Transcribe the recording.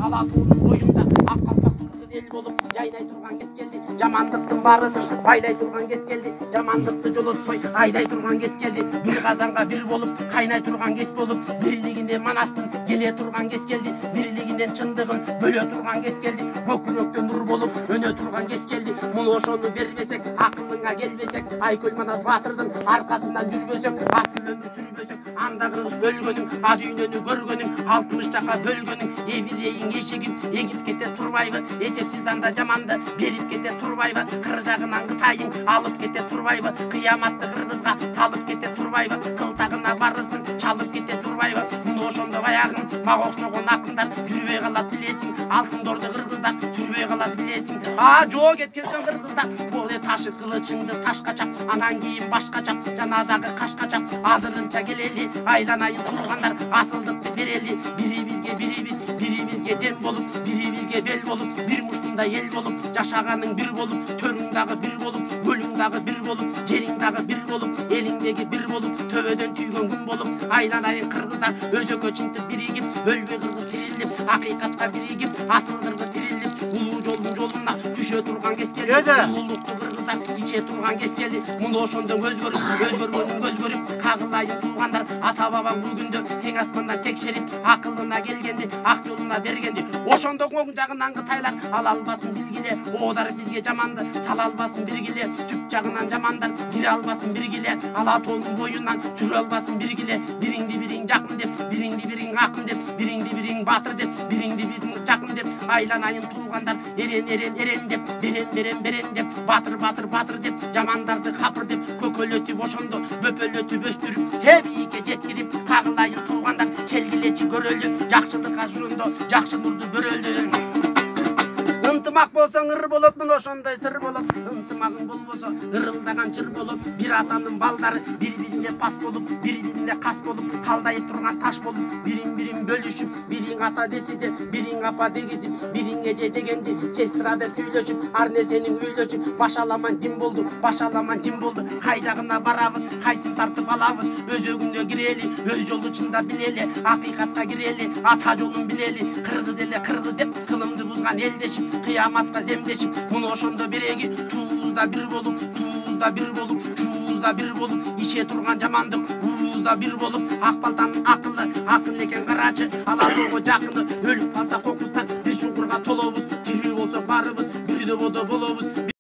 ала туунун боюнда ак калпактуу кыз эл болуп жайнай турган кез келди. Жамандыктын баарысын байдай турган кез келди. Жамандыкты жолотпой айдай турган кез келди. Бир казанга бир болуп кайнай турган кез болуп, бирлигинде манастын келе турган кез келди. Бирлигинен чындыгын бөлө турган кез келди. Көкүрөктөн нур болуп өнө турган кез келди. Муну ошону бербесек, акылыңа келбесек, Айкөл Манас Баатырдын аркасынан жүрбөсөк, асыл өмүр сүрбөсөк, анда кыргыз бөлгөнүң, а дүйнөнү көргөнүң, 60 жакка бөлгөнүң, эбирейиң эшигин эгип кете турбайбы? Эсепсиз анда жаманды берип кете турбайбы? Кыр жагынан Кытайың алып кете турбайбы? Кыяматты кыргызга салып кете турбайбы? Кылтагына барысын чалып кете турбайбы? Муну ошондо баягын мага окшогон акындар жүрбөй калат билесиң, алтындорду кыргыздар сүрбөй калат билесиң. Жоо кеткенсиң кыргыздар, бул ташы кылычыңды ташка чап, анан кийин башка чап, жана дагы кашка чап. Азырынча келели, айланайын тургандар, асылдыкты берели. Бирибизге дем болуп, бирибизге бел болуп, бир муштунда эл болуп, жашаганың бир болуп, төрүң дагы бир болуп, өлүң дагы бир болуп, жериң дагы бир болуп, элиңдеги бир болуп, төбөдөн түйгөн күн болуп. Айланайын кыргыздар, өзөккө чынтып биригип, өлбөй кыргыз тирилип, акыйкатка биригип, асыл кыргыз тирилип, улуу жолдун жолуна түшө турган кез келди. Улуулукту кыргыздар иче турган кез келди. Муну ошондо өзгөрүп, кагылайын туугандар, ата бабаң бул күндө тең аспандан текшерип, акылына келгенди, ак жолуна бергенди. Ошондо оң жагынан Кытайлар ала албасын билгиле, одар бизге жаманды сала албасын биргиле. Түп жагынан жамандар кире албасын биргиле, ала тоонун боюнан сүрө албасын биргиле. Бириңди бириң жакын деп, бириңди бириң акын деп, бириңди бириң баатыр деп, бириңди бириң жакын деп, айланайын туугандар, эрен деп, берен деп, баатыр деп, жамандарды капыр деп, көкөлөтүп ошондо бөпөлөтүп өстүрүп, бийикке жеткирип, кагылайын туугандар, келгилечи көрөлү, жакшылыкка ошондо жакшы нурду бөрөлү. Ынтымак болсоң ыр болот, мына ошондой сыр болот. Ынтымагың болбосо ырылдаган жыр болот. Бир атанын балдары бири-бирине пас болуп, бири-бирине кас болуп, калдайып турган таш болуп, бирин бөлүшүп, бириң ата десиде, бириң апа дегизип, бириң эже дегенди сестра деп сүйлөшүп, ар нерсенин үйлөшүп, башаламан жим болду, кай жагына барабыз, кайсын тартып алабыз, өзөгүнө кирели, өз жолу чындап билели, акыйкатка кирели, ата жолун билели, кыргыз эле кыргыз деп кылымды бузган элдешип, кыяматка земдешип, муну ошондо биреги туузда бир болуп, суузда бир болуп, чуузда бир болуп, ише турган жамандык уузда бир болуп, ак балтанын акылы, акын экен карачы, ала тоого жакыны, өлүп калса кокустан, бир чуңкурга толобуз, тирүү болсо барыбыз, бир дободо болобуз.